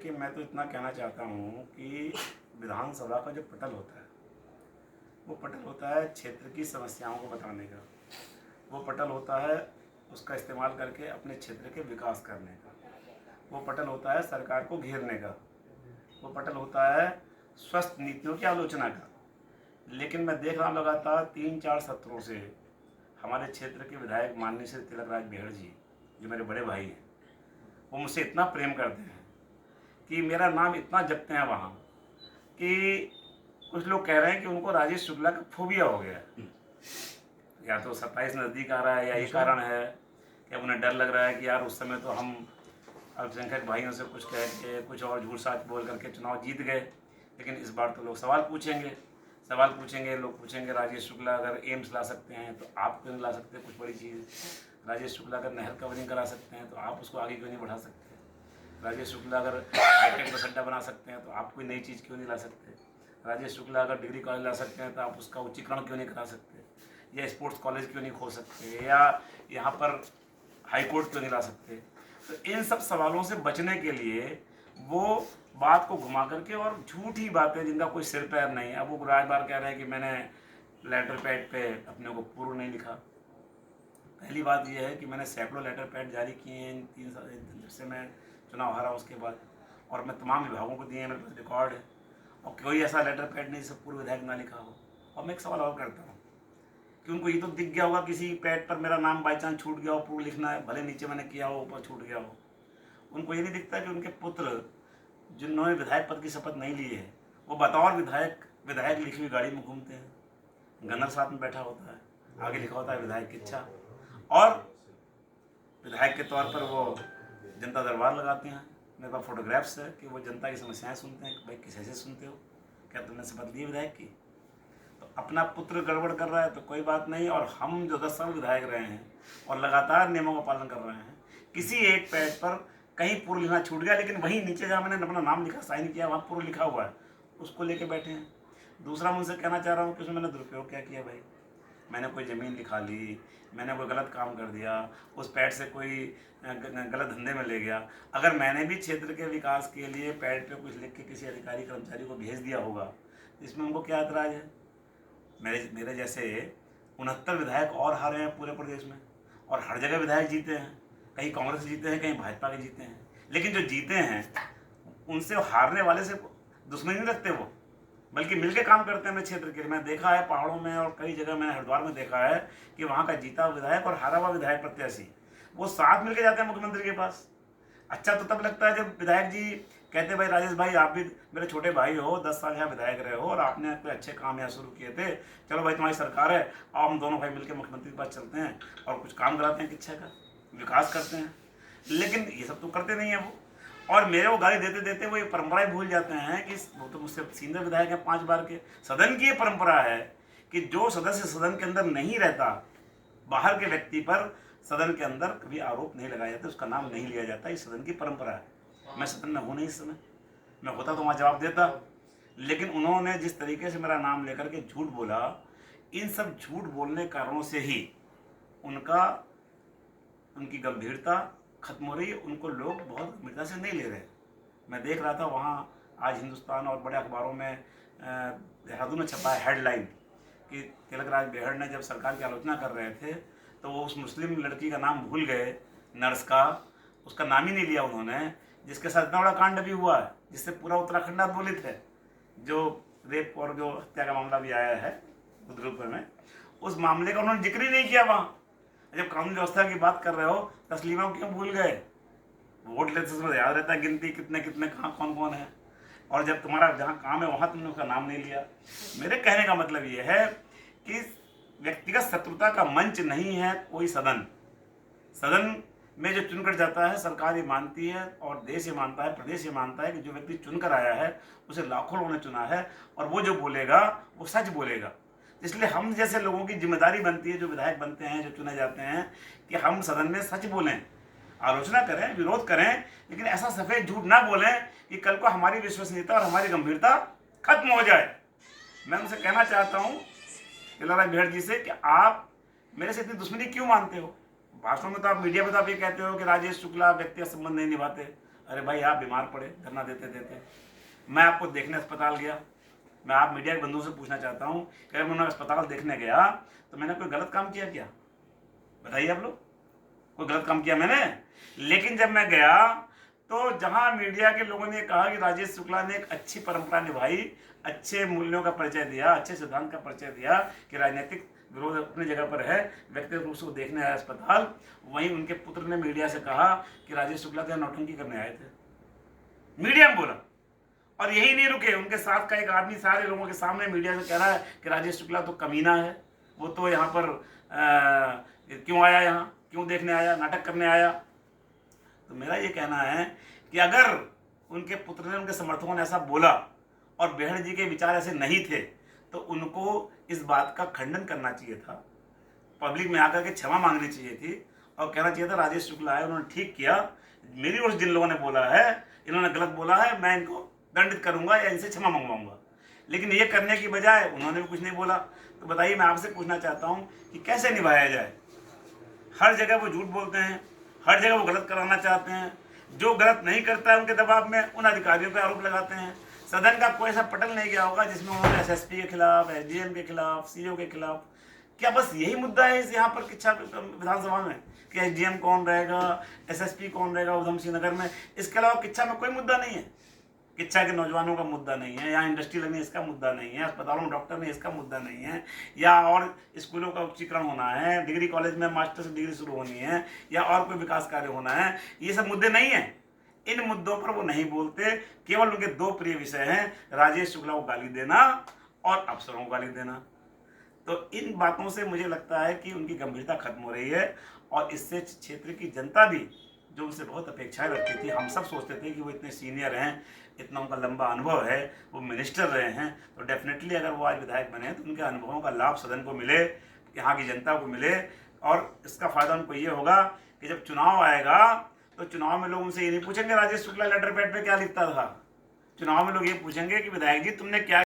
देखिए, मैं तो इतना कहना चाहता हूँ कि विधानसभा का जो पटल होता है, वो पटल होता है क्षेत्र की समस्याओं को बताने का। वो पटल होता है उसका इस्तेमाल करके अपने क्षेत्र के विकास करने का। वो पटल होता है सरकार को घेरने का। वो पटल होता है स्वस्थ नीतियों की आलोचना का। लेकिन मैं देख रहा हूँ लगातार 3-4 सत्रों से हमारे क्षेत्र के विधायक माननीय श्री तिलकराज बेहड़ जी, जो मेरे बड़े भाई हैं, वो मुझसे इतना प्रेम करते हैं कि मेरा नाम इतना जपते हैं वहाँ कि कुछ लोग कह रहे हैं कि उनको राजेश शुक्ला का फोबिया हो गया है। या तो 27 नज़दीक आ रहा है, या ये कारण है कि उन्हें डर लग रहा है कि यार उस समय तो हम अल्पसंख्यक भाइयों से कुछ कह के, कुछ और झूठ साच बोल करके चुनाव जीत गए। लेकिन इस बार तो लोग सवाल पूछेंगे, लोग पूछेंगे राजेश शुक्ला अगर एम्स ला सकते हैं तो आप क्यों नहीं ला सकते कुछ बड़ी चीज़। राजेश शुक्ला अगर नहर कवरिंग करा सकते हैं तो आप उसको आगे क्यों नहीं बढ़ा सकते। राजेश शुक्ला अगर हाईटेक बस अड्डा बना सकते हैं तो आप कोई नई चीज़ क्यों नहीं ला सकते। राजेश शुक्ला अगर डिग्री कॉलेज ला सकते हैं तो आप उसका उच्चीकरण क्यों नहीं करा सकते, या स्पोर्ट्स कॉलेज क्यों नहीं खोल सकते, या यहाँ पर हाई कोर्ट क्यों नहीं ला सकते। तो इन सब सवालों से बचने के लिए वो बात को घुमा करके और झूठी बातें जिनका कोई सिर पैर नहीं है। अब वो बार कह रहे हैं कि मैंने लेटर पैड पे अपने को पूर्व नहीं लिखा। पहली बात यह है कि मैंने सैकड़ों लेटर पैड जारी किए हैं इन 3 साल जब से मैं चुनाव हारा उसके बाद, और मैं तमाम विभागों को दिए हैं, मेरे पास रिकॉर्ड है। और कोई ऐसा लेटर पैड नहीं जिससे पूर्व विधायक ना लिखा हो। और मैं एक सवाल और करता हूँ कि उनको ये तो दिख गया होगा किसी पैड पर मेरा नाम बाई चांस छूट गया हो, पूर्व लिखना है, भले नीचे मैंने किया हो ऊपर छूट गया हो। उनको ये नहीं दिखता कि उनके पुत्र जिन्होंने विधायक पद की शपथ नहीं ली है, वो बतौर विधायक लिखी हुई गाड़ी में घूमते हैं, गनर साथ में बैठा होता है, आगे लिखा होता है विधायक की इच्छा, और विधायक के तौर पर वो जनता दरबार लगाते हैं। मेरे पास फोटोग्राफ्स है कि वो जनता की समस्याएं सुनते हैं। भाई किसी से सुनते हो, क्या तुमने शपथ ली है विधायक की? तो अपना पुत्र गड़बड़ कर रहा है तो कोई बात नहीं, और हम जो 10 साल विधायक रहे हैं और लगातार नियमों का पालन कर रहे हैं, किसी एक पैड पर कहीं पूर्व लिखना छूट गया, लेकिन वहीं नीचे जहाँ मैंने अपना नाम लिखा, साइन किया, वहाँ पूर्व लिखा हुआ है, उसको लेके बैठे हैं। दूसरा मैं उनसे कहना चाह रहा हूँ कि उसमें मैंने दुरुपयोग क्या किया भाई। मैंने कोई ज़मीन लिखा ली, मैंने कोई गलत काम कर दिया, उस पैड से कोई गलत धंधे में ले गया। अगर मैंने भी क्षेत्र के विकास के लिए पैड पे कुछ लिख के किसी अधिकारी कर्मचारी को भेज दिया होगा, इसमें उनको क्या ऐतराज़ है। मेरे जैसे 69 विधायक और हारे हैं पूरे प्रदेश में, और हर जगह विधायक जीते हैं, कहीं कांग्रेस जीते हैं, कहीं भाजपा के जीते हैं। लेकिन जो जीते हैं उनसे हारने वाले से दुश्मनी नहीं रखते, वो बल्कि मिलके काम करते हैं अपने क्षेत्र के लिए। मैं देखा है पहाड़ों में और कई जगह, मैंने हरिद्वार में देखा है कि वहाँ का जीता विधायक और हारा हुआ विधायक प्रत्याशी वो साथ मिलके जाते हैं मुख्यमंत्री के पास। अच्छा तो तब लगता है जब विधायक जी कहते हैं भाई राजेश भाई आप भी मेरे छोटे भाई हो, 10 साल यहाँ विधायक रहे हो और आपने कोई अच्छे काम यहाँ शुरू किए थे, चलो भाई तुम्हारी सरकार है, आओ हम दोनों भाई मिलकर मुख्यमंत्री के पास चलते हैं और कुछ काम कराते हैं, शिक्षा का विकास करते हैं। लेकिन ये सब तो करते नहीं है वो, और मेरे वो गाली देते देते वो ये परंपराएं भूल जाते हैं कि वो तो मुझसे सीनियर विधायक हैं 5 बार के। सदन की ये परंपरा है कि जो सदस्य सदन के अंदर नहीं रहता, बाहर के व्यक्ति पर सदन के अंदर कभी आरोप नहीं लगाया जाता, उसका नाम नहीं लिया जाता। इस सदन की परंपरा है। मैं सदन में हूँ नहीं इस समय, मैं होता तो वहाँ जवाब देता। लेकिन उन्होंने जिस तरीके से मेरा नाम लेकर के झूठ बोला, इन सब झूठ बोलने कारणों से ही उनकी गंभीरता खत्म हो रही है। उनको लोग बहुत गंभीरता से नहीं ले रहे। मैं देख रहा था वहाँ आज हिंदुस्तान और बड़े अखबारों में देहरादून में छपा है हेडलाइन कि तिलकराज बेहड़ ने जब सरकार की आलोचना कर रहे थे तो वो उस मुस्लिम लड़की का नाम भूल गए, नर्स का, उसका नाम ही नहीं लिया उन्होंने, जिसके साथ इतना बड़ा कांड भी हुआ है, जिससे पूरा उत्तराखंड आंदोलित है, जो रेप और जो हत्या का मामला भी आया है रुद्रपुर में, उस मामले का उन्होंने जिक्र ही नहीं किया वहाँ। जब कानून व्यवस्था की बात कर रहे हो, तस्लीमा क्यों भूल गए? वोट लेते समय याद रहता है गिनती कितने कितने कहाँ कौन कौन है, और जब तुम्हारा जहाँ काम है वहाँ तुमने उसका नाम नहीं लिया। मेरे कहने का मतलब ये है कि व्यक्तिगत शत्रुता का मंच नहीं है कोई सदन। सदन में जो चुनकर जाता है, सरकार ये मानती है और देश ये मानता है, प्रदेश ये मानता है कि जो व्यक्ति चुनकर आया है उसे लाखों लोगों ने चुना है, और वो जो बोलेगा वो सच बोलेगा। इसलिए हम जैसे लोगों की जिम्मेदारी बनती है, जो विधायक बनते हैं, जो चुने जाते हैं, कि हम सदन में सच बोलें, आलोचना करें, विरोध करें, लेकिन ऐसा सफ़ेद झूठ ना बोलें कि कल को हमारी विश्वसनीयता और हमारी गंभीरता खत्म हो जाए। मैं उनसे कहना चाहता हूँ तिलकराज बेहड़ जी से कि आप मेरे से इतनी दुश्मनी क्यों मानते हो? भाषणों में तो आप, मीडिया में तो आप ये कहते हो कि राजेश शुक्ला व्यक्तिगत संबंध नहीं निभाते, अरे भाई आप बीमार पड़े धरना देते देते, मैं आपको देखने अस्पताल गया, मैं आप मीडिया के बंधुओं से पूछना चाहता हूँ कि अगर मैं अस्पताल देखने गया तो मैंने कोई गलत काम किया क्या? बताइए आप लोग, कोई गलत काम किया मैंने? लेकिन जब मैं गया तो जहां मीडिया के लोगों ने कहा कि राजेश शुक्ला ने एक अच्छी परंपरा निभाई, अच्छे मूल्यों का परिचय दिया, अच्छे सिद्धांत का परिचय दिया कि राजनीतिक विरोध अपनी जगह पर है, व्यक्तिगत रूप से वो देखने आया अस्पताल, वहीं उनके पुत्र ने मीडिया से कहा कि राजेश शुक्ला तो नौटंकी करने आए थे, मीडिया में बोला। और यही नहीं रुके, उनके साथ का एक आदमी सारे लोगों के सामने मीडिया से कह रहा है कि राजेश शुक्ला तो कमीना है, वो तो यहाँ पर क्यों आया, यहाँ क्यों देखने आया, नाटक करने आया। तो मेरा ये कहना है कि अगर उनके पुत्र ने, उनके समर्थकों ने ऐसा बोला और बेहड़ जी के विचार ऐसे नहीं थे तो उनको इस बात का खंडन करना चाहिए था, पब्लिक में आकर के क्षमा मांगनी चाहिए थी और कहना चाहिए था राजेश शुक्ला आए, उन्होंने ठीक किया, मेरी ओर से जिन लोगों ने बोला है, इन्होंने गलत बोला है, मैं इनको दंडित करूंगा या इनसे क्षमा मंगवाऊंगा। लेकिन ये करने की बजाय उन्होंने भी कुछ नहीं बोला। तो बताइए, मैं आपसे पूछना चाहता हूँ कि कैसे निभाया जाए? हर जगह वो झूठ बोलते हैं, हर जगह वो गलत कराना चाहते हैं, जो गलत नहीं करता है उनके दबाव में उन अधिकारियों पर आरोप लगाते हैं। सदन का कोई ऐसा पटल नहीं गया होगा जिसमें उन्होंने एसएसपी के खिलाफ, एसडीएम के खिलाफ, सीईओ के खिलाफ, क्या बस यही मुद्दा है इस यहाँ पर किच्छा विधानसभा में कि एसडीएम कौन रहेगा, एसएसपी कौन रहेगा उधम सिंह नगर में? इसके अलावा किच्छा में कोई मुद्दा नहीं है, किच्छा के नौजवानों का मुद्दा नहीं है, यहाँ इंडस्ट्री लगनी इसका मुद्दा नहीं है, अस्पतालों में डॉक्टर नहीं इसका मुद्दा नहीं है, या और स्कूलों का उच्चीकरण होना है, डिग्री कॉलेज में मास्टर्स डिग्री शुरू होनी है, या और कोई विकास कार्य होना है, ये सब मुद्दे नहीं है। इन मुद्दों पर वो नहीं बोलते, केवल उनके दो प्रिय विषय हैं, राजेश शुक्ला को गाली देना और अफसरों को गाली देना। तो इन बातों से मुझे लगता है कि उनकी गंभीरता खत्म हो रही है और इससे क्षेत्र की जनता भी जो उनसे बहुत अपेक्षाएं रखती थी, हम सब सोचते थे कि वो इतने सीनियर हैं, इतना उनका लंबा अनुभव है, वो मिनिस्टर रहे हैं, तो डेफिनेटली अगर वो आज विधायक बने तो उनके अनुभवों का लाभ सदन को मिले, यहाँ की जनता को मिले। और इसका फायदा उनको ये होगा कि जब चुनाव आएगा तो चुनाव में लोग उनसे ये नहीं पूछेंगे राजेश शुक्ला लेटर पैड पे क्या लिखता था, चुनाव में लोग ये पूछेंगे कि विधायक जी तुमने क्या